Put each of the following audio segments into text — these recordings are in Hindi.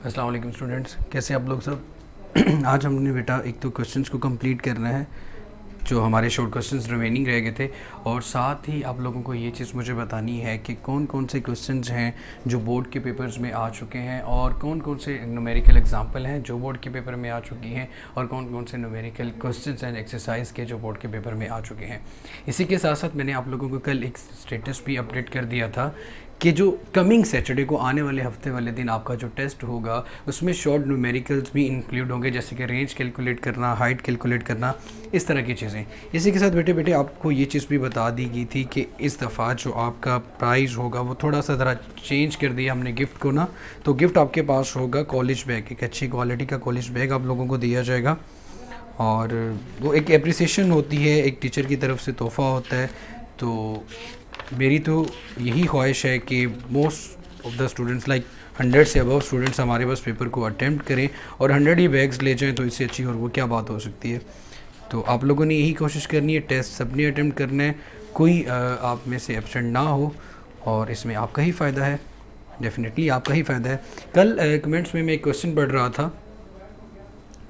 अस्सलाम वालेकुम स्टूडेंट्स, कैसे आप लोग सब। आज हमने बेटा एक तो क्वेश्चंस को कंप्लीट करना है जो हमारे शॉर्ट क्वेश्चंस रिमेनिंग रह गए थे, और साथ ही आप लोगों को ये चीज़ मुझे बतानी है कि कौन कौन से क्वेश्चंस हैं जो बोर्ड के पेपर्स में आ चुके हैं और कौन कौन से न्यूमेरिकल एग्जांपल हैं जो बोर्ड के पेपर में आ चुकी हैं और कौन कौन से न्यूमेरिकल क्वेश्चंस एंड एक्सरसाइज के जो बोर्ड के पेपर में आ चुके हैं। इसी के साथ साथ मैंने आप लोगों को कल एक स्टेटस भी अपडेट कर दिया था कि जो कमिंग सैटरडे को आने वाले हफ्ते वाले दिन आपका जो टेस्ट होगा उसमें शॉर्ट न्यूमेरिकल्स भी इंक्लूड होंगे, जैसे कि रेंज कैलकुलेट करना, हाइट कैलकुलेट करना, इस तरह की चीज़ें। इसी के साथ बेटे आपको ये चीज़ भी बता दी गई थी कि इस दफ़ा जो आपका प्राइज़ होगा वो थोड़ा सा ज़रा चेंज कर दिया हमने गिफ्ट को ना। तो गिफ्ट आपके पास होगा कॉलेज बैग, एक अच्छी क्वालिटी का कॉलेज बैग आप लोगों को दिया जाएगा, और वो एक एप्रिसिएशन होती है, एक टीचर की तरफ से तोहफ़ा होता है। तो मेरी तो यही ख्वाहिश है कि most of the students like 100 से अबव स्टूडेंट्स हमारे पास पेपर को अटेम्प्ट करें और 100 ही बैग्स ले जाएं, तो इससे अच्छी और वो क्या बात हो सकती है। तो आप लोगों ने यही कोशिश करनी है, टेस्ट सबने अटेम्प्ट करना है, कोई आप में से एब्सेंट ना हो, और इसमें आपका ही फ़ायदा है, डेफिनेटली आपका ही फ़ायदा है। कल कमेंट्स में मैं एक क्वेश्चन पढ़ रहा था,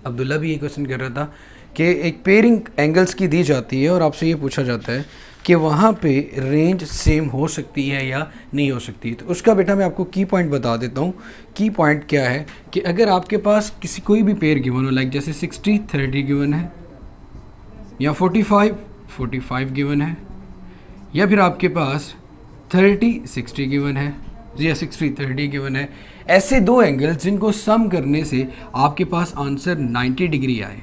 अब्दुल्ला भी ये क्वेश्चन कर रहा था कि एक पेयरिंग एंगल्स की दी जाती है और आपसे ये पूछा जाता है कि वहाँ पे रेंज सेम हो सकती है या नहीं हो सकती। तो उसका बेटा मैं आपको की पॉइंट बता देता हूँ। की पॉइंट क्या है कि अगर आपके पास कोई भी पेयर गिवन हो, लाइक जैसे 60-30 गिवन है, या 45-45 गिवन है, या फिर आपके पास 30-60 गिवन है, या 60-30 गिवन है, ऐसे दो एंगल्स जिनको सम करने से आपके पास आंसर 90 डिग्री आए,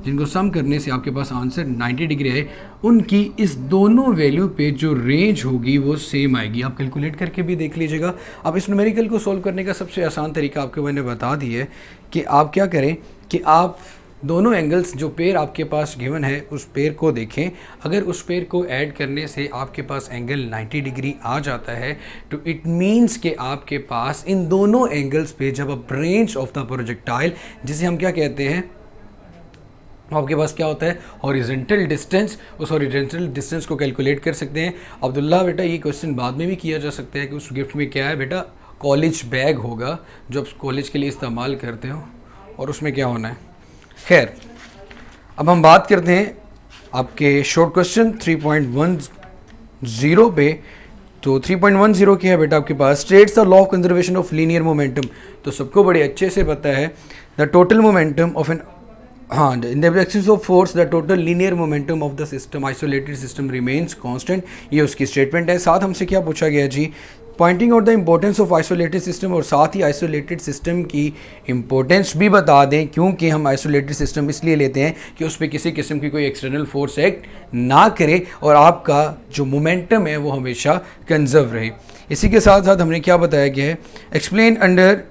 जिनको सम करने से आपके पास आंसर 90 डिग्री आए, उनकी इस दोनों वैल्यू पे जो रेंज होगी वो सेम आएगी। आप कैलकुलेट करके भी देख लीजिएगा। अब इस न्यूमेरिकल को सॉल्व करने का सबसे आसान तरीका आपको मैंने बता दी है कि आप क्या करें कि आप दोनों एंगल्स जो पेयर आपके पास गिवन है उस पेयर को देखें। अगर उस पेयर को ऐड करने से आपके पास एंगल 90 डिग्री आ जाता है तो इट मीन्स कि आपके पास इन दोनों एंगल्स पे जब आप रेंज ऑफ द प्रोजेक्टाइल, जिसे हम क्या कहते हैं, आपके पास क्या होता है, हॉरिजॉन्टल डिस्टेंस, उस हॉरिजॉन्टल डिस्टेंस को कैलकुलेट कर सकते हैं। अब्दुल्ला बेटा ये क्वेश्चन बाद में भी किया जा सकता है कि उस गिफ्ट में क्या है बेटा, कॉलेज बैग होगा जो आप कॉलेज के लिए इस्तेमाल करते हो, और उसमें क्या होना है। खैर, अब हम बात करते हैं आपके शॉर्ट क्वेश्चन 3.10 पे। तो 3.10 क्या है बेटा आपके पास, states the law of conservation of linear momentum. तो सबको बड़े अच्छे से पता है the total momentum of an, हाँ, in the absence of force the total linear momentum of the system isolated system remains constant. ये उसकी स्टेटमेंट है। साथ हमसे क्या पूछा गया जी, pointing out the importance of isolated system, और साथ ही आइसोलेटेड सिस्टम की इम्पोर्टेंस भी बता दें, क्योंकि हम आइसोलेटेड सिस्टम इसलिए लेते हैं कि उस पर किसी किस्म की कोई एक्सटर्नल फोर्स एक्ट ना करे और आपका जो मोमेंटम है वो हमेशा कंजर्व रहे। इसी के साथ साथ हमने क्या बताया गया है, explain under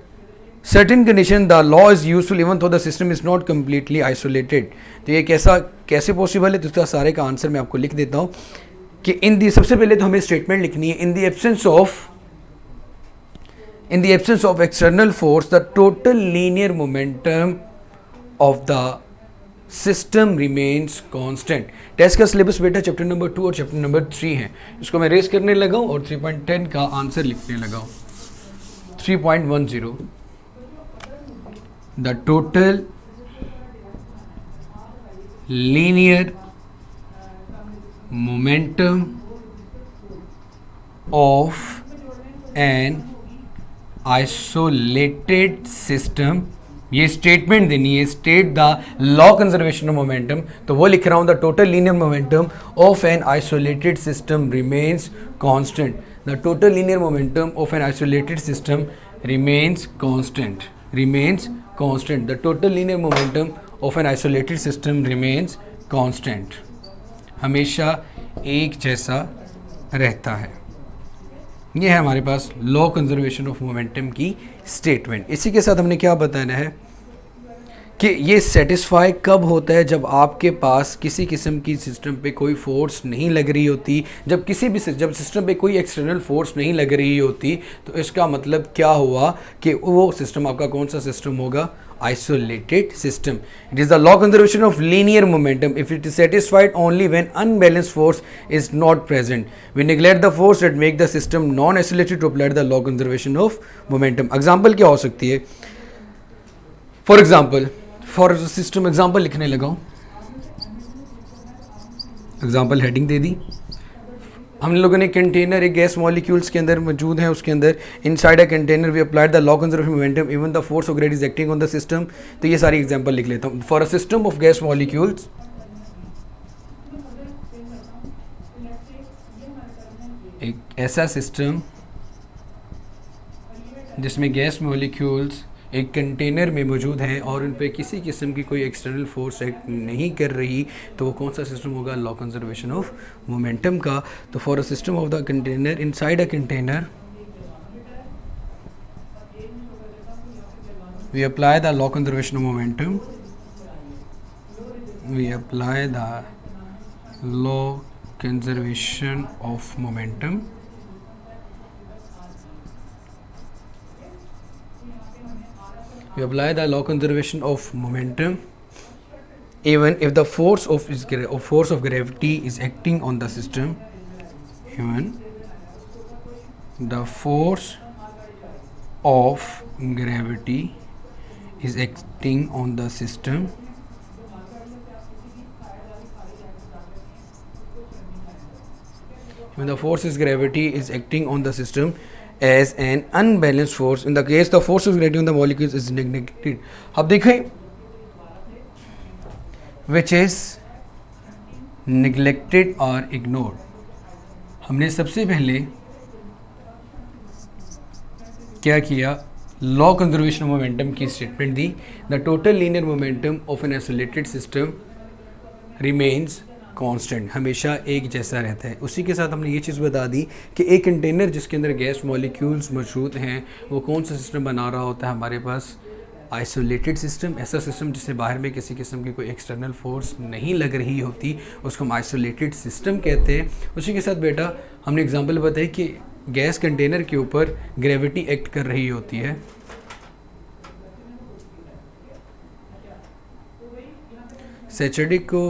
certain condition the law is useful even though the system is not completely isolated. तो ये कैसे पॉसिबल है, तो इसका सारे का आंसर मैं आपको लिख देता हूँ कि सबसे पहले तो हमें स्टेटमेंट लिखनी है, in the absence of external force the total linear momentum of the system remains constant. Test का सिलेबस बेटा चैप्टर नंबर 2 और चैप्टर नंबर 3 है। इसको मैं रेस करने लगा हूँ और 3.10 का आंसर लिखने लगा हूँ। 3.10 the total linear momentum of an isolated system, ये स्टेटमेंट देनी है, state the law conservation of momentum. तो वो लिख रहा हूँ, the total linear momentum of an isolated system remains constant. The total linear momentum of an isolated system remains constant, remains constant. The total linear momentum of an isolated system remains constant, हमेशा एक जैसा रहता है। ये है हमारे पास लॉ कंजर्वेशन ऑफ मोमेंटम की स्टेटमेंट। इसी के साथ हमने क्या बताना है कि ये सेटिस्फाई कब होता है, जब आपके पास किसी किस्म की सिस्टम पे कोई फोर्स नहीं लग रही होती, जब सिस्टम पे कोई एक्सटर्नल फोर्स नहीं लग रही होती, तो इसका मतलब क्या हुआ कि वो सिस्टम आपका कौन सा सिस्टम होगा, isolated system. It is the law conservation of linear momentum if it is satisfied only when unbalanced force is not present. We neglect the force that make the system non-isolated to apply the law conservation of momentum. Example क्या हो सकती है? For example, for system example लिखने लगाओ. Example heading दे दी. हम लोगों ने कंटेनर एक गैस मॉलिक्यूल्स के अंदर मौजूद है, उसके अंदर inside a container we applied the law conservation momentum even the force of gravity is acting on the system. तो ये सारी एग्जांपल लिख लेता हूँ. For a system of gas molecules, एक ऐसा सिस्टम जिसमें गैस मॉलिक्यूल्स एक कंटेनर में मौजूद है और उन पर किसी किस्म की कोई एक्सटर्नल फोर्स एक्ट नहीं कर रही, तो वो कौन सा सिस्टम होगा, लॉ कंजर्वेशन ऑफ मोमेंटम का. तो for a system of the container inside a container we apply the law conservation of momentum, we apply the law conservation of momentum we apply the law conservation of momentum even if the force of gravity is acting on the system, even the force of gravity is acting on the system, when the force is gravity is acting on the system as an unbalanced force. In the case the force of gravity on the molecules is neglected. अब देखें which is neglected or ignored. हमने सबसे पहले क्या किया, लॉ कंजर्वेशन ऑफ मोमेंटम की statement the. The total linear momentum of an isolated system remains constant, हमेशा एक जैसा रहता है. उसी के साथ हमने ये चीज़ बता दी कि एक कंटेनर जिसके अंदर गैस मॉलिक्यूल्स मौजूद हैं वो कौन सा सिस्टम बना रहा होता है हमारे पास, आइसोलेटेड सिस्टम. ऐसा सिस्टम जिससे बाहर में किसी किस्म की कोई एक्सटर्नल फोर्स नहीं लग रही होती, उसको हम आइसोलेटेड सिस्टम कहते हैं. उसी के साथ बेटा हमने एग्जांपल बताई कि गैस कंटेनर के ऊपर ग्रेविटी एक्ट कर रही होती है. सैटरडे को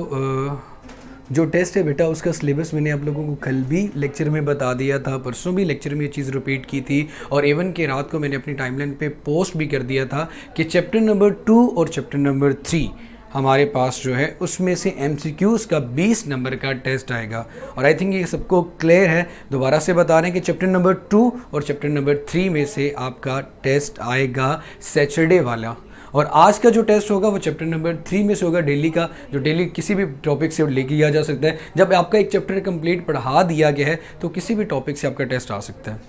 जो टेस्ट है बेटा उसका सिलेबस मैंने आप लोगों को कल भी लेक्चर में बता दिया था, परसों भी लेक्चर में ये चीज़ रिपीट की थी, और इवन के रात को मैंने अपनी टाइमलाइन पे पोस्ट भी कर दिया था कि चैप्टर नंबर 2 और चैप्टर नंबर 3 हमारे पास जो है उसमें से MCQs का 20 नंबर का टेस्ट आएगा. और आई थिंक ये सबको क्लियर है. दोबारा से बता रहे हैं कि चैप्टर नंबर 2 और चैप्टर नंबर 3 में से आपका टेस्ट आएगा सैटरडे वाला, और आज का जो टेस्ट होगा वो चैप्टर नंबर 3 में से होगा, डेली का, जो डेली किसी भी टॉपिक से लेके किया जा सकता है. जब आपका एक चैप्टर कंप्लीट पढ़ा दिया गया है तो किसी भी टॉपिक से आपका टेस्ट आ सकता है.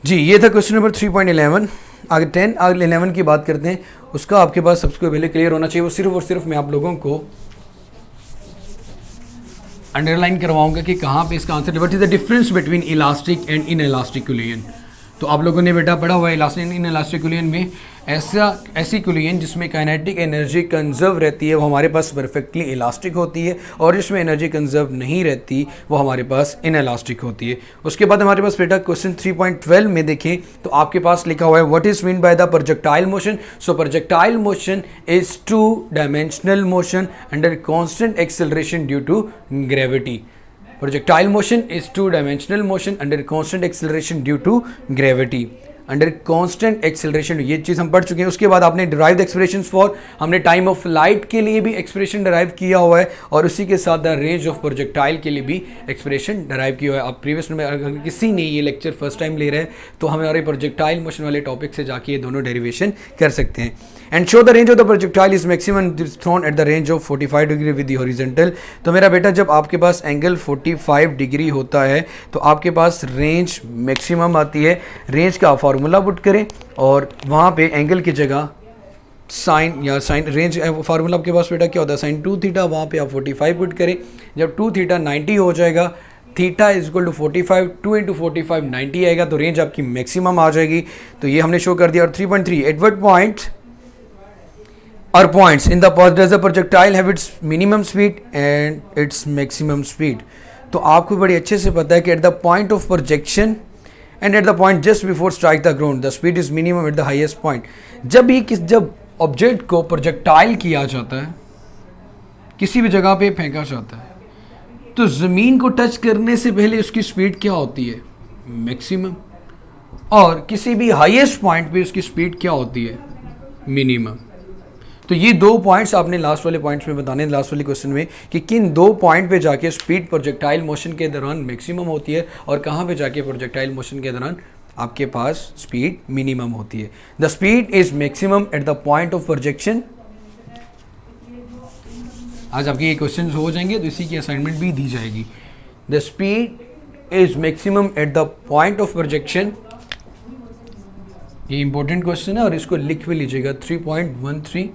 जी ये था क्वेश्चन नंबर 3.11. आगे 10 आगे 11 की बात करते हैं. उसका आपके पास सबसे पहले क्लियर होना चाहिए. वो सिर्फ और सिर्फ मैं आप लोगों को अंडरलाइन करवाऊंगा कि कहाँ पे इसका आंसर है. What is the difference between elastic and in elastic कुलियन. तो आप लोगों ने बेटा पढ़ा हुआ है इलास्टिक इन इलास्टिक कुलियन में ऐसी कुलियन जिसमें काइनेटिक एनर्जी कंजर्व रहती है वो हमारे पास परफेक्टली इलास्टिक होती है, और जिसमें एनर्जी कंजर्व नहीं रहती वो हमारे पास इन इलास्टिक होती है. उसके बाद हमारे पास बेटा क्वेश्चन 3.12 में देखें तो आपके पास लिखा हुआ है what is mean by the projectile motion. So projectile motion is 2 dimensional motion under constant acceleration due to gravity. Projectile motion is 2-dimensional motion under constant acceleration due to gravity. Under constant acceleration, ये चीज़ हम पढ़ चुके हैं. उसके बाद आपने डिराइव्ड एक्सप्रेशंस फॉर, हमने टाइम ऑफ लाइट के लिए भी एक्सप्रेशन डिराइव किया हुआ है, और उसी के साथ द रेंज ऑफ प्रोजेक्टाइल के लिए भी एक्सप्रेशन डिराइव किया हुआ है. आप प्रीवियस में अगर किसी ने ये लेक्चर फर्स्ट टाइम ले रहे हैं तो हमारे प्रोजेक्टाइल मोशन वाले टॉपिक से जाके ये दोनों डेरिवेशन कर सकते हैं. And show the range of the projectile is maximum thrown at the range of 45 degree with the horizontal. तो मेरा बेटा जब आपके पास एंगल 45 डिग्री होता है तो आपके पास रेंज मैक्सिमम आती है. रेंज का फार्मूला पुट करें और वहाँ पे एंगल की जगह साइन या साइन रेंज फार्मूला आपके पास बेटा क्या होता है, साइन 2 थीटा, वहाँ पे आप 45 पुट करें. जब 2 थीटा 90 हो जाएगा, theta is equal to 45, 2 into 45 90 आएगा, तो रेंज आपकी मैक्सिमम आ जाएगी. तो ये हमने शो कर दिया. और 3.3 at what point or points in the path does the projectile have its minimum speed and its maximum speed. तो आपको बड़ी अच्छे से पता है कि at the point of projection and at the point just before strike the ground the speed is minimum at the highest point. जब ऑब्जेक्ट को प्रोजेक्टाइल किया जाता है, किसी भी जगह पे फेंका जाता है, तो ज़मीन को टच करने से पहले उसकी स्पीड क्या होती है? मैक्सिमम. और किसी भी हाईएस्ट पॉइंट पे उसकी स्पीड क्या होती है? मिनिमम. तो ये दो पॉइंट्स आपने लास्ट वाले पॉइंट्स में बताने, लास्ट वाले क्वेश्चन में, कि किन दो पॉइंट पे जाके स्पीड प्रोजेक्टाइल मोशन के दौरान मैक्सिमम होती है और कहाँ पे जाके प्रोजेक्टाइल मोशन के दौरान आपके पास स्पीड मिनिमम होती है. The speed is maximum at the point of projection. आज आपके ये क्वेश्चन हो जाएंगे तो इसी की असाइनमेंट भी दी जाएगी. The speed is maximum at the point of projection. ये इंपॉर्टेंट क्वेश्चन है और इसको लिख भी लीजिएगा. 3.13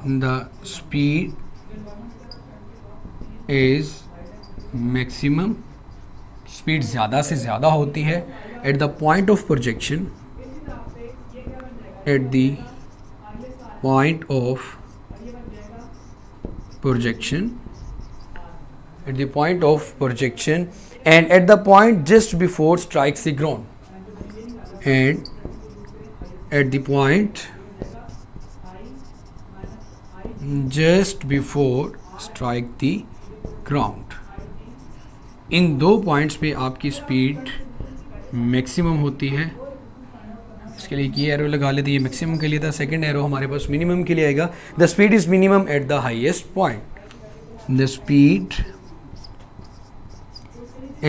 the speed is maximum. Speed ज़्यादा से ज़्यादा होती है at the point of projection, at the point of projection, at the point of projection and at the point just before strikes the ground, and at the point just before strike the ground. इन दो पॉइंट्स पे आपकी स्पीड मैक्सिमम होती है. इसके लिए ये एरो लगा लेते, ये मैक्सिमम के लिए था. सेकंड एरो हमारे पास मिनिमम के लिए आएगा. The speed is minimum at the highest point. The speed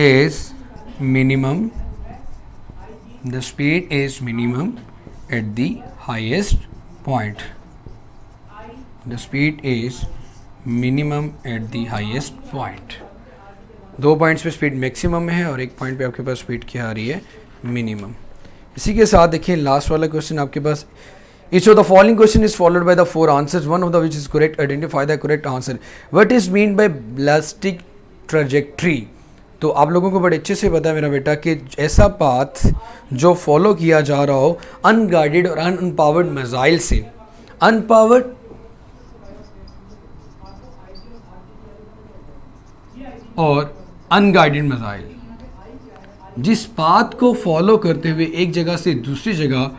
is minimum, the speed is minimum at the highest point. The speed is minimum at the highest point. दो पॉइंट्स पे स्पीड मैक्सिमम है और एक पॉइंट पे आपके पास स्पीड क्या आ रही है? मिनिमम. इसी के साथ देखिए लास्ट वाला क्वेश्चन आपके पास. Each of the following question is followed by the four answers, one of the which is correct. Identify the correct answer. What is mean by ballistic trajectory? तो आप लोगों को बड़े अच्छे से पता है मेरा बेटा कि ऐसा पाथ जो फॉलो किया जा रहा हो अनगाइडेड और अनपावर्ड मिसाइल से. अनपावर्ड और अनगाइडेड मिसाइल जिस पाथ को फॉलो करते हुए एक जगह से दूसरी जगह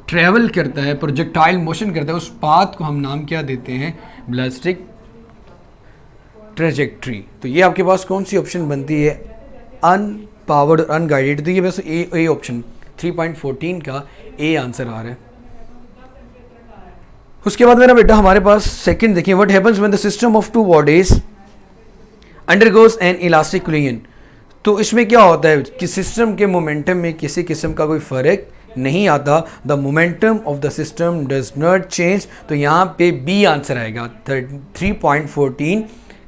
ट्रेवल करता है, प्रोजेक्टाइल मोशन करता है, उस पाथ को हम नाम क्या देते हैं? Ballistic trajectory. तो ये आपके पास कौन सी ऑप्शन बनती है? अनपावर्ड और अनगाइडेड. तो ये बस ए ऑप्शन 3.14 का ए आंसर आ रहा है. उसके बाद मेरा बेटा हमारे पास सेकंड देखिए. What happens when the system of two bodies undergoes an elastic collision. तो इसमें क्या होता है कि सिस्टम के मोमेंटम में किसी किस्म का कोई फर्क नहीं आता. The momentum of the system does not change. तो यहाँ पे बी आंसर आएगा. 3.14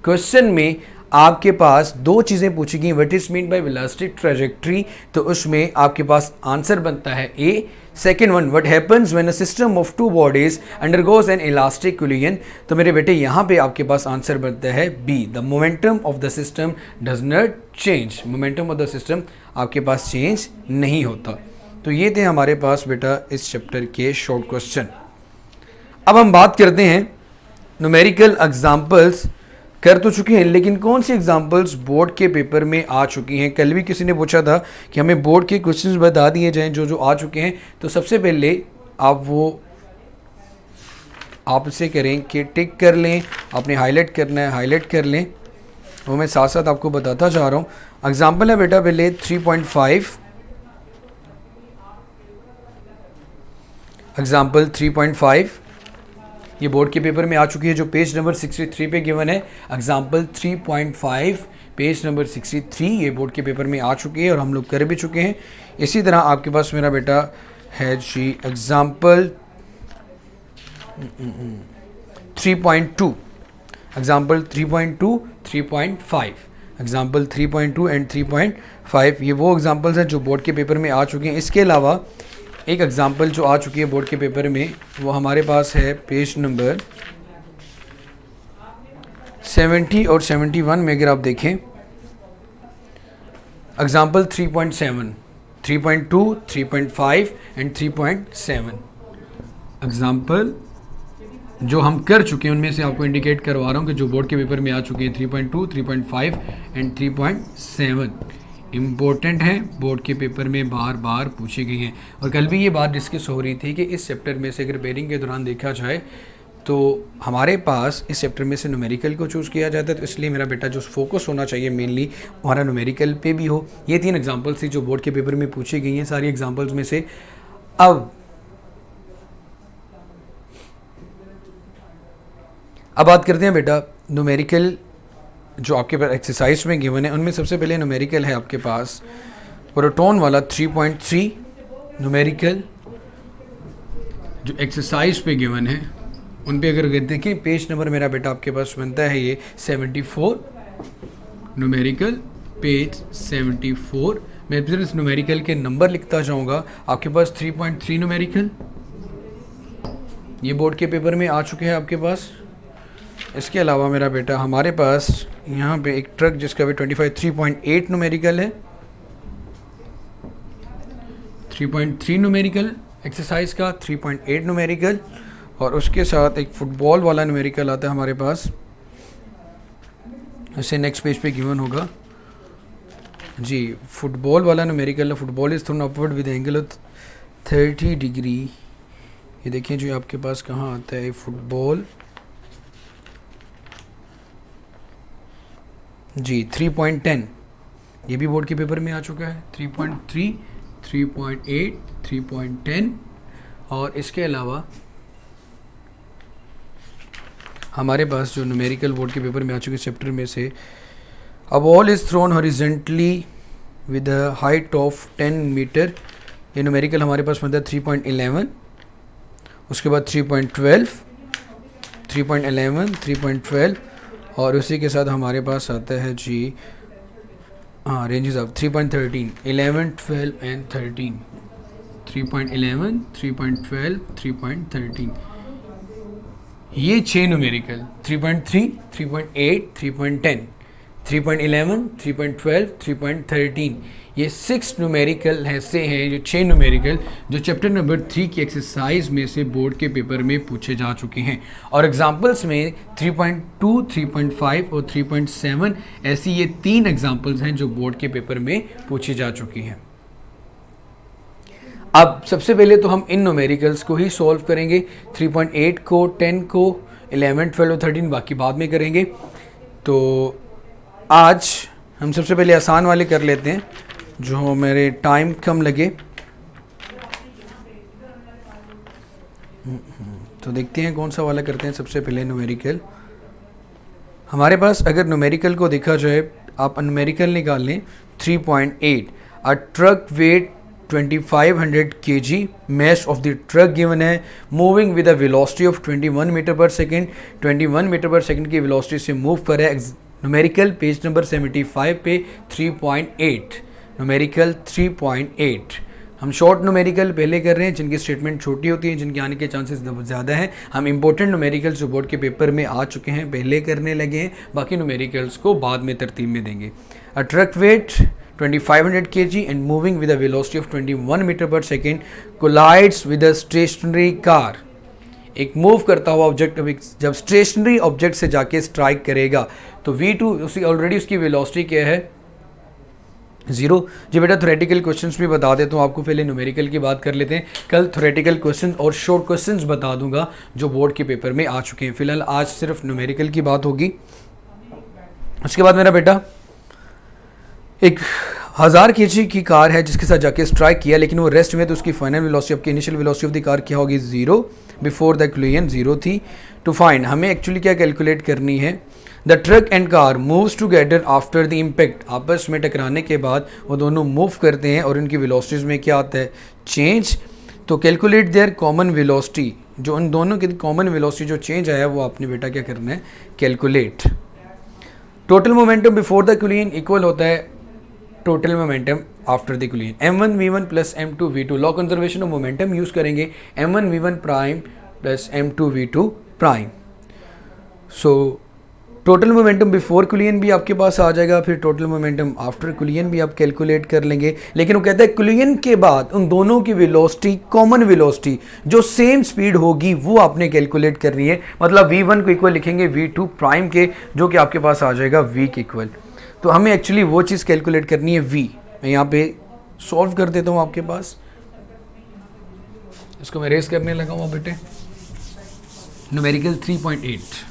क्वेश्चन में आपके पास दो चीज़ें पूछी गई. What is mean by velocity trajectory, तो उसमें आपके पास आंसर बनता है A. Second one, what happens when a system of two bodies undergoes an elastic collision. तो मेरे बेटे यहाँ पे आपके पास आंसर बनता है B. The momentum of the system does not change. Momentum of the system आपके पास चेंज नहीं होता. तो ये थे हमारे पास बेटा इस चैप्टर के शॉर्ट क्वेश्चन. अब हम बात करते हैं न्यूमेरिकल एग्जाम्पल्स. कर तो चुके हैं लेकिन कौन सी एग्जांपल्स बोर्ड के पेपर में आ चुकी हैं. कल भी किसी ने पूछा था कि हमें बोर्ड के क्वेश्चंस बता दिए जाएं जो जो आ चुके हैं. तो सबसे पहले आप वो आपसे करें कि टिक कर लें. आपने हाईलाइट करना है, हाईलाइट कर लें. वो मैं साथ साथ आपको बताता जा रहा हूँ. एग्जाम्पल है बेटा पहले 3.5. एग्जाम्पल 3.5 ये बोर्ड के पेपर में आ चुकी है जो पेज नंबर 63 पे गिवन है. एग्जाम्पल 3.5 पेज नंबर 63 ये बोर्ड के पेपर में आ चुकी है और हम लोग कर भी चुके हैं. इसी तरह आपके पास मेरा बेटा है जी एग्जाम्पल 3.2. एग्जाम्पल 3.2, 3.5. एग्जाम्पल 3.2 एंड 3.5 ये वो एग्जाम्पल्स हैं जो बोर्ड के पेपर में आ चुके हैं. इसके अलावा एक एग्जाम्पल जो आ चुकी है बोर्ड के पेपर में वो हमारे पास है पेज नंबर 70 और 71 में. अगर आप देखें एग्जाम्पल 3.7, 3.2, 3.5 एंड 3.7 एग्जाम्पल जो हम कर चुके हैं उनमें से आपको इंडिकेट करवा रहा हूँ कि जो बोर्ड के पेपर में आ चुके हैं 3.2, 3.5 एंड 3.7 इम्पोर्टेंट है, बोर्ड के पेपर में बार बार पूछी गई हैं। और कल भी ये बात डिस्कस हो रही थी कि इस चैप्टर में से अगर बेयरिंग के दौरान देखा जाए तो हमारे पास इस चैप्टर में से न्यूमेरिकल को चूज़ किया जाता है, तो इसलिए मेरा बेटा जो फोकस होना चाहिए मेनली हमारा न्यूमेरिकल पे भी हो। ये 3 एग्जांपल्स थी जो बोर्ड के पेपर में पूछी गई हैं सारी एग्जांपल्स में से। अब बात करते हैं बेटा न्यूमेरिकल जो आपके पास एक्सरसाइज में गिवन है उनमें सबसे पहले न्यूमेरिकल है आपके पास प्रोटॉन वाला 3.3 न्यूमेरिकल जो एक्सरसाइज पे गिवन है उन पे अगर देखें पेज नंबर मेरा बेटा आपके पास बनता है ये 74 न्यूमेरिकल पेज 74। मैं फिर इस न्यूमेरिकल के नंबर लिखता जाऊंगा। आपके पास 3.3 न्यूमेरिकल ये बोर्ड के पेपर में आ चुके हैं आपके पास। इसके अलावा मेरा बेटा हमारे पास यहाँ पे एक ट्रक जिसका भी 3.8 न्यूमेरिकल है, 3.3 न्यूमेरिकल एक्सरसाइज का 3.8 न्यूमेरिकल, और उसके साथ एक फुटबॉल वाला न्यूमेरिकल आता है हमारे पास, इसे नेक्स्ट पेज पे गिवन होगा जी। फुटबॉल वाला numerical, football is throne upward with angle of 30 degree. ये देखिए जो आपके पास कहाँ आता है फुटबॉल जी 3.10, ये भी बोर्ड के पेपर में आ चुका है 3.3, 3.8, 3.10। और इसके अलावा हमारे पास जो न्यूमेरिकल बोर्ड के पेपर में आ चुके चैप्टर में से a ball is thrown horizontally with a height of 10 metre, ये न्यूमेरिकल हमारे पास बनता है 3.11। उसके बाद 3.12, 3.11, 3.12 और उसी के साथ हमारे पास आता है जी हाँ रेंजेस ऑफ 3.13, 11, 12 एंड 13, 3.11, 3.12, 3.13। ये 6 न्यूमेरिकल 3.3, 3.8, 3.10, 3.11, 3.12, 3.13 ये 6 न्यूमेरिकल ऐसे हैं जो 6 न्यूमेरिकल जो चैप्टर नंबर 3 की एक्सरसाइज में से बोर्ड के पेपर में पूछे जा चुके हैं। और एग्जाम्पल्स में 3.2, 3.5 और 3.7 ऐसी ये 3 एग्जाम्पल्स हैं जो बोर्ड के पेपर में पूछी जा चुकी हैं। अब सबसे पहले तो हम इन न्यूमेरिकल्स को ही सॉल्व करेंगे, 3.8 को, 10 को, 11, 12 और 13 बाकी बाद में करेंगे। तो आज हम सबसे पहले आसान वाले कर लेते हैं जो मेरे टाइम कम लगे। तो देखते हैं कौन सा वाला करते हैं सबसे पहले न्यूमेरिकल। हमारे पास अगर न्यूमेरिकल को देखा जाए, आप न्यूमेरिकल निकाल लें 3.8 अ truck weight 2500 kg, mass of the truck given है, moving with a velocity of 21 metre per second, 21 metre per second की वेलोसिटी से मूव कर है। न्यूमेरिकल पेज नंबर 75 पे 3.8 न्यूमेरिकल 3.8। हम शॉर्ट न्यूमेरिकल पहले कर रहे हैं जिनकी स्टेटमेंट छोटी होती है, जिनके आने के चांसेस ज़्यादा हैं। हम इंपॉर्टेंट न्यूमेरिकल्स जो बोर्ड के पेपर में आ चुके हैं पहले करने लगे हैं, बाकी न्यूमेरिकल्स को बाद में तरतीब में देंगे। A truck weight 2500 kg and moving with a velocity of 21 metre per second collides with a stationary car। एक मूव करता हुआ ऑब्जेक्ट जब स्टेशनरी ऑब्जेक्ट से जाके स्ट्राइक करेगा तो V2 उसी ऑलरेडी उसकी वेलोसिटी क्या है 0। जी बेटा थ्योरेटिकल क्वेश्चंस भी बता देता हूँ आपको, पहले न्यूमेरिकल की बात कर लेते हैं। कल थ्योरेटिकल क्वेश्चन और शॉर्ट क्वेश्चंस बता दूंगा जो बोर्ड के पेपर में आ चुके हैं। फिलहाल आज सिर्फ न्यूमेरिकल की बात होगी। उसके बाद मेरा बेटा एक 1000 kg की कार है जिसके साथ जाके स्ट्राइक किया, लेकिन वो रेस्ट में, तो उसकी फाइनल वेलोसिटी, आपकी initial velocity of the car क्या होगी 0, बिफोर द कोलिजन 0 थी। टू फाइंड, हमें एक्चुअली क्या कैलकुलेट करनी है, the truck and car moves together after the impact, आपस में टकराने के बाद वो दोनों मूव करते हैं और उनकी वेलोसिटीज़ में क्या आता है चेंज। तो कैलकुलेट देयर कॉमन वेलोसिटी, जो उन दोनों की कॉमन वेलोसिटी जो चेंज आया वो आपने बेटा क्या करना है calculate. Total momentum before the collision equal होता है total momentum after the collision, m1 v1 plus m2 v2। Law conservation of momentum use करेंगे, m1 v1 prime plus m2 v2 prime. So total momentum before कुलियन भी आपके पास आ जाएगा, फिर टोटल मोमेंटम आफ्टर कुलियन भी आप कैलकुलेट कर लेंगे। लेकिन वो कहता है कुलियन के बाद उन दोनों की वेलोसिटी, कॉमन वेलोसिटी जो सेम स्पीड होगी वो आपने कैलकुलेट करनी है। मतलब v1 को इक्वल लिखेंगे v2 प्राइम के, जो कि आपके पास आ जाएगा v के इक्वल। तो हमें एक्चुअली वो चीज़ कैलकुलेट करनी है v। मैं यहाँ पे सॉल्व कर देता हूँ आपके पास, इसको मैं रेस करने लगा हूँ बेटे, न्यूमेरिकल 3.8,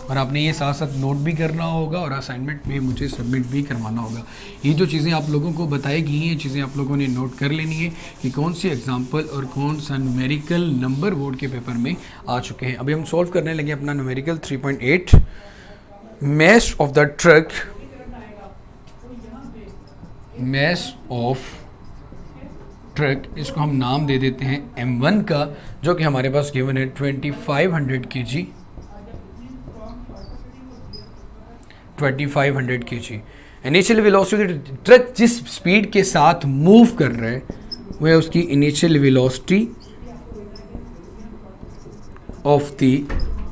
और आपने ये साथ साथ नोट भी करना होगा और असाइनमेंट में मुझे सबमिट भी करवाना होगा। ये जो चीज़ें आप लोगों को बताई गई हैं, चीज़ें आप लोगों ने नोट कर लेनी है कि कौन सी एग्जांपल और कौन सा न्यूमेरिकल नंबर बोर्ड के पेपर में आ चुके हैं। अभी हम सॉल्व करने लगे अपना numerical 3.8, mass of the truck, mass of truck, इसको हम नाम दे देते हैं m1 का, जो कि हमारे पास गिवन है 2500 kg, 2500 kg। Initial velocity, truck जिस स्पीड के साथ मूव कर रहा है वो है उसकी initial velocity of the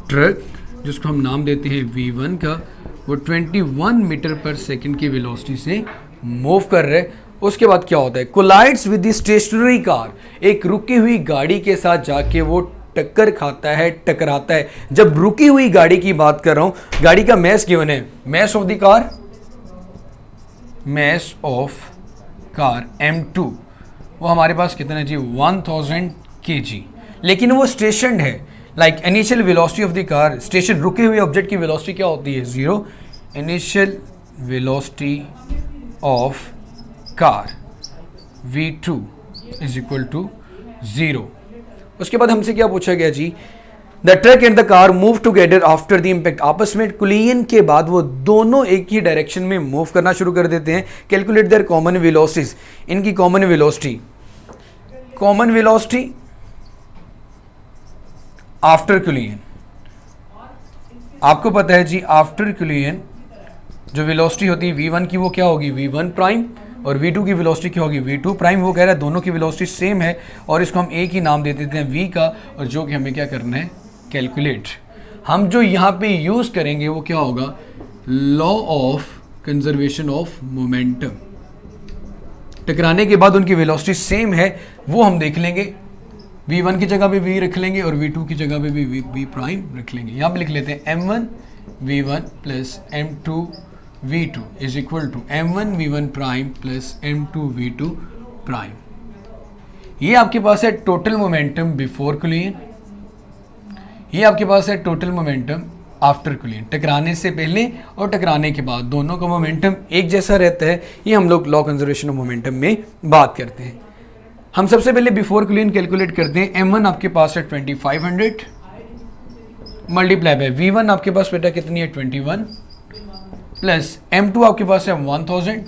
truck, जिसको हम नाम देते हैं v1 का। वो 21 मीटर पर सेकंड की वेलोसिटी से मूव कर रहे हैं। उसके बाद क्या होता है, collides with the stationary car, एक रुकी हुई गाड़ी के साथ जाके वो टक्कर खाता है, टकराता है। जब रुकी हुई गाड़ी की बात कर रहा हूं, गाड़ी का मैस गिवन है, mass of the car, mass of car m2, वो हमारे पास कितना है जी 1000 kg। लेकिन वो स्टेशनड है, like initial velocity of the car, station रुके हुए ऑब्जेक्ट की वेलोसिटी क्या होती है 0, initial velocity of car v2 is equal to 0। उसके बाद हमसे क्या पूछा गया जी, the truck and the car move together after the impact, आपस में कुलियन के बाद वो दोनों एक ही डायरेक्शन में मूव करना शुरू कर देते हैं। कैलकुलेट देयर कॉमन वेलोसिटीज, इनकी common velocity, common velocity after कुलियन, आपको पता है जी आफ्टर कुलियन जो वेलोसिटी होती है v1 की वो क्या होगी v1 प्राइम, और v2 की वेलोसिटी क्या होगी v2 प्राइम। वो कह रहा है दोनों की वेलोसिटी सेम है और इसको हम एक ही नाम दे देते हैं v का, और जो कि हमें क्या करना है कैलकुलेट। हम जो यहाँ पे यूज़ करेंगे वो क्या होगा, law of conservation of momentum. टकराने के बाद उनकी वेलोसिटी सेम है वो हम देख लेंगे, v1 की जगह पे v रख लेंगे और v2 की जगह पे भी v प्राइम रख लेंगे। यहाँ पे लिख लेते हैं m1 v1 plus m2 v2 is equal to m1 v1 prime plus m2 v2 prime. ये आपके पास है टोटल मोमेंटम बिफोर कुलियन, ये आपके पास है टोटल मोमेंटम आफ्टर कुलियन। टकराने से पहले और टकराने के बाद दोनों का मोमेंटम एक जैसा रहता है, ये हम लोग लॉ कंजर्वेशन ऑफ मोमेंटम में बात करते हैं। हम सबसे पहले बिफोर कुलियन कैलकुलेट करते हैं। m1 आपके पास है 2500 मल्टीप्लाई बाय v1 आपके पास बेटा कितनी है 21, प्लस m2 आपके पास है 1000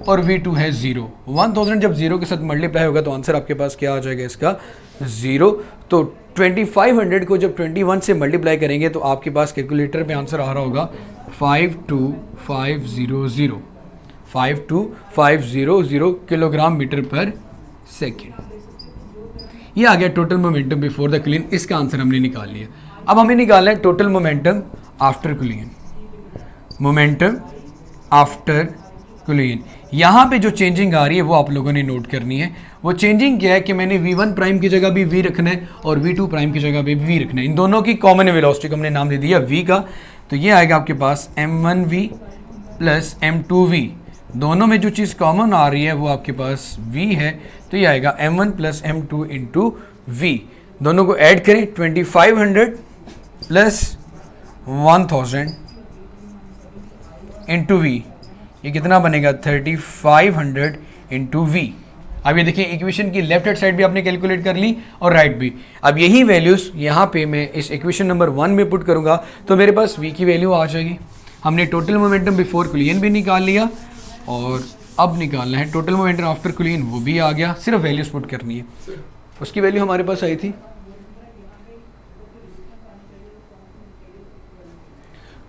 और v2 है 0। 1000 जब 0 के साथ मल्टीप्लाई होगा तो आंसर आपके पास क्या आ जाएगा इसका 0। तो 2500 को जब 21 से मल्टीप्लाई करेंगे तो आपके पास कैलकुलेटर पे आंसर आ रहा होगा 52500, 52500 किलोग्राम मीटर पर सेकेंड। ये आ गया टोटल मोमेंटम बिफोर द कुलियन, इसका आंसर हमने निकाल लिया। अब हमें निकालना है total momentum after कुलियन, momentum after कुलियन। यहाँ पे जो चेंजिंग आ रही है वो आप लोगों ने नोट करनी है। वो चेंजिंग क्या है कि मैंने v1 प्राइम की जगह भी v रखना है और v2 प्राइम की जगह भी v रखना है। इन दोनों की कॉमन वेलोसिटी को हमने नाम दे दिया v का, तो ये आएगा आपके पास m1v प्लस m2v। दोनों में जो चीज़ कॉमन आ रही है वो आपके पास v है, तो ये आएगा m1 plus m2 into v। दोनों को ऐड करें 2500 प्लस 1000 इंटू वी, ये कितना बनेगा 3500 इंटू वी। अब ये देखिए इक्वेशन की लेफ्ट हैंड साइड भी आपने कैलकुलेट कर ली और राइट भी। अब यही वैल्यूज़ यहाँ पे मैं इस इक्वेशन नंबर 1 में पुट करूँगा तो मेरे पास v की वैल्यू आ जाएगी। हमने टोटल मोमेंटम बिफोर कुलियन भी निकाल लिया और अब निकालना है टोटल मोमेंटम आफ्टर कुलियन, वो भी आ गया, सिर्फ वैल्यूज़ पुट करनी है। उसकी वैल्यू हमारे पास आई थी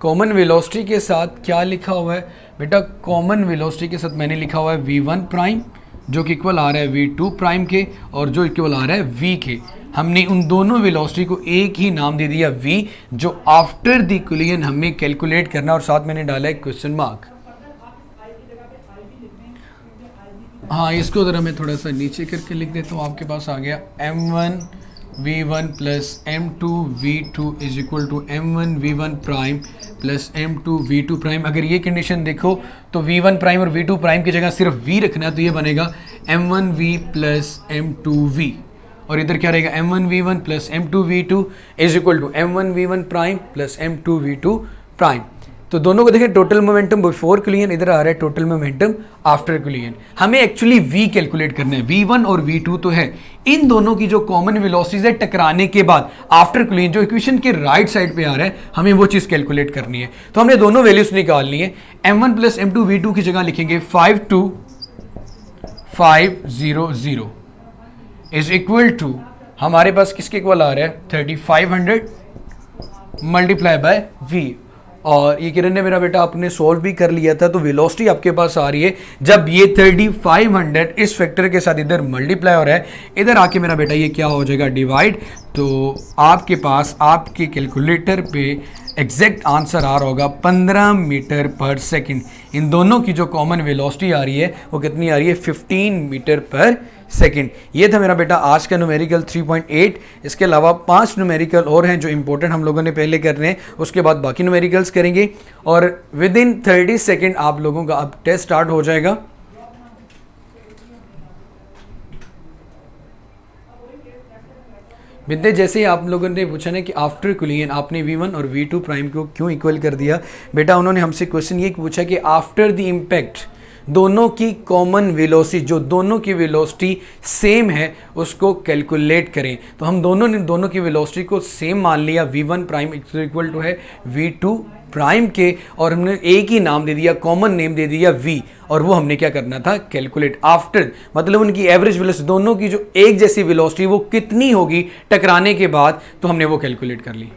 कॉमन वेलोसिटी के साथ क्या लिखा हुआ है बेटा, कॉमन वेलोसिटी के साथ मैंने लिखा हुआ है v1 प्राइम जो कि इक्वल आ रहा है v2 प्राइम के और जो इक्वल आ रहा है v के। हमने उन दोनों वेलोसिटी को एक ही नाम दे दिया v, जो आफ्टर द कोलिजन हमें कैलकुलेट करना, और साथ मैंने डाला है क्वेश्चन मार्क। हाँ, इसको ज़रा मैं थोड़ा सा नीचे करके लिख देता हूँ। आपके पास आ गया m1 v1 plus m2 v2 is equal to m1 v1 prime plus m2 v2 prime. अगर ये कंडीशन देखो तो v1 प्राइम और v2 प्राइम की जगह सिर्फ v रखना है, तो ये बनेगा m1 v plus m2 v, और इधर क्या रहेगा m1 v1 plus m2 v2 is equal to m1 v1 prime plus m2 v2 prime. तो दोनों को देखें, टोटल मोमेंटम बिफोर कोलिजन, इधर आ रहा है टोटल मोमेंटम आफ्टर कोलिजन। हमें एक्चुअली v कैलकुलेट करना है, v1 और v2 तो है, इन दोनों की जो कॉमन वेलोसिटीज है टकराने के बाद आफ्टर कोलिजन, जो इक्वेशन के राइट साइड पे आ रहा है, हमें वो चीज कैलकुलेट करनी है। तो हमने दोनों वैल्यूज निकालनी है। m1 प्लस m2 v2 की जगह लिखेंगे 52500 इज इक्वल टू, हमारे पास किसके इक्वल आ रहा है 3500 मल्टीप्लाई बाय v। और ये किरण ने मेरा बेटा आपने सॉल्व भी कर लिया था, तो वेलोसिटी आपके पास आ रही है जब ये 3500 इस फैक्टर के साथ इधर मल्टीप्लाई हो रहा है, इधर आके मेरा बेटा ये क्या हो जाएगा डिवाइड। तो आपके पास आपके कैलकुलेटर पे एग्जैक्ट आंसर आ रहा होगा 15 मीटर पर सेकंड। इन दोनों की जो कॉमन वेलोसिटी आ रही है वो कितनी आ रही है 15 मीटर पर सेकंड। ये था मेरा बेटा आज का न्यूमेरिकल 3.8। इसके अलावा 5 न्यूमेरिकल और हैं जो इंपॉर्टेंट हम लोगों ने पहले करने हैं, उसके बाद बाकी न्यूमेरिकल्स करेंगे, और विद इन 30 सेकेंड आप लोगों का अब टेस्ट स्टार्ट हो जाएगा। विद्या, जैसे ही आप लोगों ने पूछा ना कि आफ्टर कोलिजन आपने v1 और v2 प्राइम को क्यों इक्वल कर दिया, बेटा उन्होंने हमसे क्वेश्चन ये पूछा कि आफ्टर द इम्पैक्ट दोनों की कॉमन वेलोसिटी, जो दोनों की वेलोसिटी सेम है उसको कैलकुलेट करें। तो हम दोनों ने दोनों की वेलोसिटी को सेम मान लिया, v1 प्राइम इक्वल टू है v2 प्राइम के, और हमने एक ही नाम दे दिया, कॉमन नेम दे दिया v, और वो हमने क्या करना था कैलकुलेट आफ्टर, मतलब उनकी एवरेज वेलोसिटी, दोनों की जो एक जैसी वेलोसिटी वो कितनी होगी टकराने के बाद, तो हमने वो कैलकुलेट कर ली।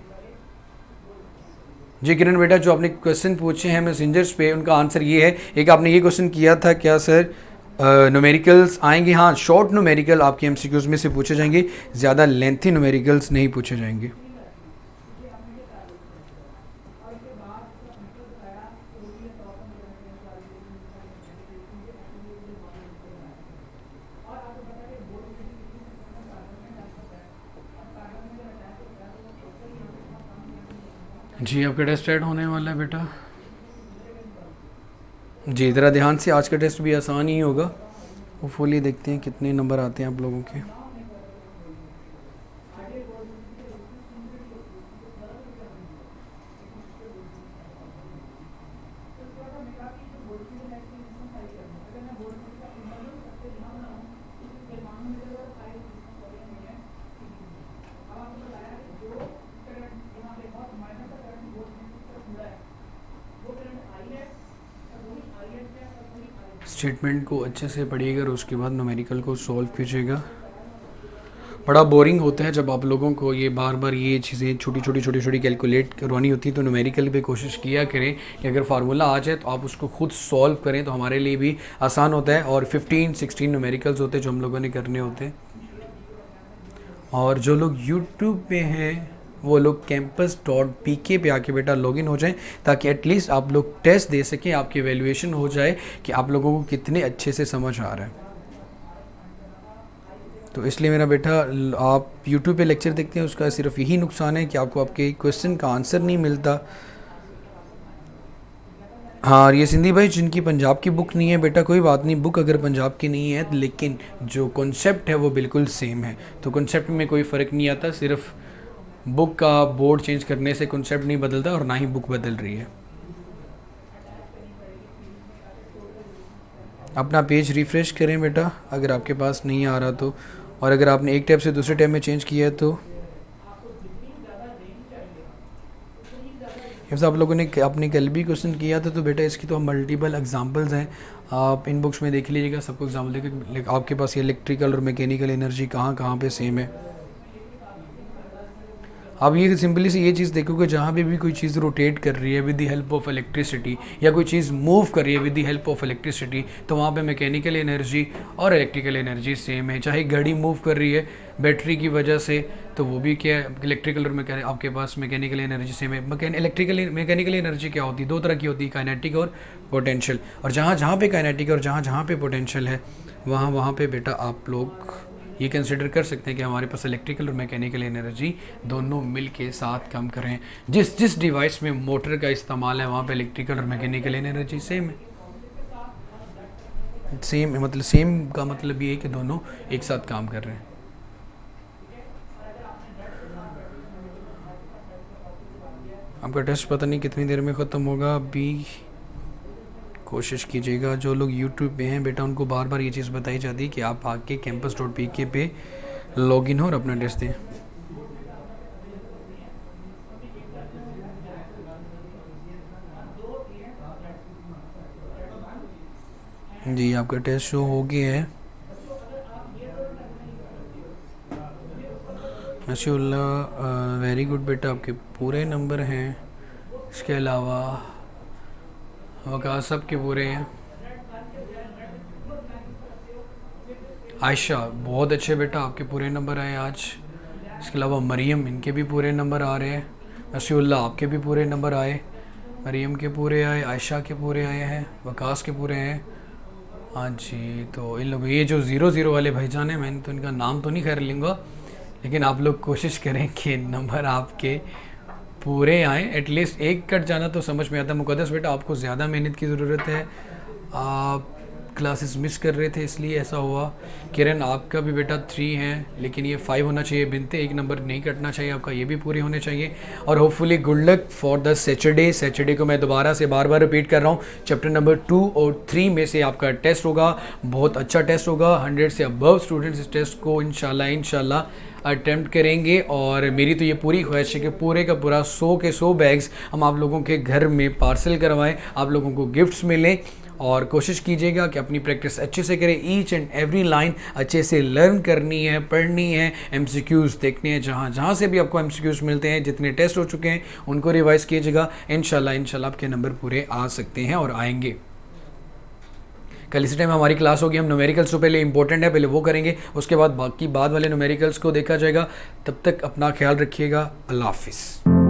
जी किरण बेटा, जो आपने क्वेश्चन पूछे हैं मैसेंजर्स पे उनका आंसर ये है। एक आपने ये क्वेश्चन किया था क्या सर न्यूमेरिकल्स आएंगे? हाँ, शॉर्ट न्यूमेरिकल आपके एमसीक्यूज में से पूछे जाएंगे, ज़्यादा लेंथी न्यूमेरिकल्स नहीं पूछे जाएंगे। जी आपका टेस्ट स्टार्ट होने वाला है बेटा। जी ज़रा ध्यान से, आज का टेस्ट भी आसान ही होगा। वो फुली देखते हैं कितने नंबर आते हैं आप लोगों के। स्टेटमेंट को अच्छे से पढ़िएगा और उसके बाद न्यूमेरिकल को सॉल्व कीजिएगा। बड़ा बोरिंग होता है जब आप लोगों को ये बार बार ये चीज़ें छोटी छोटी कैलकुलेट करवानी होती है। तो न्यूमेरिकल पे कोशिश किया करें कि अगर फार्मूला आ जाए तो आप उसको खुद सॉल्व करें, तो हमारे लिए भी आसान होता है। और 15-16 न्यूमेरिकल्स होते हैं जो हम लोगों ने करने होते हैं। और जो लोग यूट्यूब पे हैं वो लोग campus.pk पे आके बेटा लॉगिन हो जाएं, ताकि एटलीस्ट आप लोग टेस्ट दे सकें, आपकी एवेल्युएशन हो जाए कि आप लोगों को कितने अच्छे से समझ आ रहा है। तो इसलिए मेरा बेटा आप YouTube पे लेक्चर देखते हैं, उसका सिर्फ यही नुकसान है कि आपको आपके क्वेश्चन का आंसर नहीं मिलता। हाँ, ये सिंधी भाई जिनकी पंजाब की बुक नहीं है बेटा, कोई बात नहीं, बुक अगर पंजाब की नहीं है लेकिन जो कॉन्सेप्ट है वो बिल्कुल सेम है। तो कॉन्सेप्ट में कोई फ़र्क नहीं आता, सिर्फ बुक का बोर्ड चेंज करने से कॉन्सेप्ट नहीं बदलता और ना ही बुक बदल रही है। अपना पेज रिफ़्रेश करें बेटा अगर आपके पास नहीं आ रहा तो, और अगर आपने एक टैब से दूसरे टैब में चेंज किया है तो। आप लोगों ने अपने कल भी क्वेश्चन किया था, तो बेटा इसकी तो मल्टीपल एग्जांपल्स हैं, आप इन बुक्स में देख लीजिएगा, सबको एग्जाम्पल देखिए आपके पास ये इलेक्ट्रिकल और मैकेनिकल एनर्जी कहाँ कहाँ पे सेम है। अब ये सिंपली से ये चीज़ देखो कि जहाँ पे भी कोई चीज़ रोटेट कर रही है with the help of electricity, या कोई चीज़ मूव कर रही है with the help of electricity, तो वहाँ पे मैकेनिकल एनर्जी और इलेक्ट्रिकल एनर्जी सेम है। चाहे घड़ी मूव कर रही है बैटरी की वजह से, तो वो भी क्या है, इलेक्ट्रिकल और आपके पास मैकेनिकल एनर्जी सेम है। मैकेनिकल एनर्जी क्या होती है, दो तरह की होती है, काइनेटिक और पोटेंशियल। और जहाँ जहाँ पे काइनेटिक और जहाँ जहाँ पे पोटेंशियल है, वहाँ वहाँ पे बेटा आप लोग ये कंसिडर कर सकते हैं कि हमारे पास इलेक्ट्रिकल और मैकेनिकल एनर्जी दोनों मिल के साथ काम कर रहे हैं। जिस जिस डिवाइस में मोटर का इस्तेमाल है वहाँ पे इलेक्ट्रिकल और मैकेनिकल एनर्जी सेम है। सेम मतलब सेम का मतलब ये है कि दोनों एक साथ काम कर रहे हैं। आपका टेस्ट पता नहीं कितनी देर में ख़त्म होगा, अभी कोशिश कीजिएगा। जो लोग यूट्यूब पे हैं बेटा उनको बार बार ये चीज़ बताई जाती है कि आप आके campus.pk पे लॉगिन हो और अपना टेस्ट दें। जी आपका टेस्ट शो हो गया है माशाअल्लाह, वेरी गुड बेटा, आपके पूरे नंबर हैं। इसके अलावा वकास सब के पूरे हैं। आयशा बहुत अच्छे बेटा, आपके पूरे नंबर आए आज। इसके अलावा मरियम, इनके भी पूरे नंबर आ रहे हैं। नसीउल्लाह आपके भी पूरे नंबर आए, मरियम के पूरे आए, आयशा के पूरे आए हैं, वकास के पूरे हैं। हाँ जी, तो इन लोग ये जो 00 वाले भाईजान हैं, मैंने तो इनका नाम तो नहीं खैर लूँगा, लेकिन आप लोग कोशिश करें कि नंबर आपके पूरे आएँ। एटलीस्ट एक कट जाना तो समझ में आता है। मुकद्दस बेटा आपको ज़्यादा मेहनत की ज़रूरत है, आप क्लासेस मिस कर रहे थे इसलिए ऐसा हुआ। किरण आपका भी बेटा 3 है, लेकिन ये 5 होना चाहिए। बिनते एक नंबर नहीं कटना चाहिए आपका, ये भी पूरे होने चाहिए। और hopefully good luck for the Saturday को मैं दोबारा से बार बार रिपीट कर रहा हूँ, चैप्टर नंबर 2 और 3 में से आपका टेस्ट होगा। बहुत अच्छा टेस्ट होगा, 100 से अबव स्टूडेंट्स इस टेस्ट को इंशाल्लाह अटेम्प्ट करेंगे। और मेरी तो ये पूरी ख्वाहिश है कि पूरे का पूरा 100 के 100 बैग्स हम आप लोगों के घर में पार्सल करवाएं, आप लोगों को गिफ्ट्स मिलें। और कोशिश कीजिएगा कि अपनी प्रैक्टिस अच्छे से करें, ईच एंड एवरी लाइन अच्छे से लर्न करनी है, पढ़नी है, एमसीक्यूज़ देखने हैं। जहाँ जहाँ से भी आपको एमसीक्यूज़ मिलते हैं, जितने टेस्ट हो चुके हैं उनको रिवाइज़ कीजिएगा। इंशाल्लाह आपके नंबर पूरे आ सकते हैं और आएंगे। कल इसी टाइम हमारी क्लास होगी, हम न्यूमेरिकल्स तो पहले इंपॉर्टेंट है, पहले वो करेंगे, उसके बाद बाकी बाद वाले न्यूमेरिकल्स को देखा जाएगा। तब तक अपना ख्याल रखिएगा। अल्लाह हाफिज़।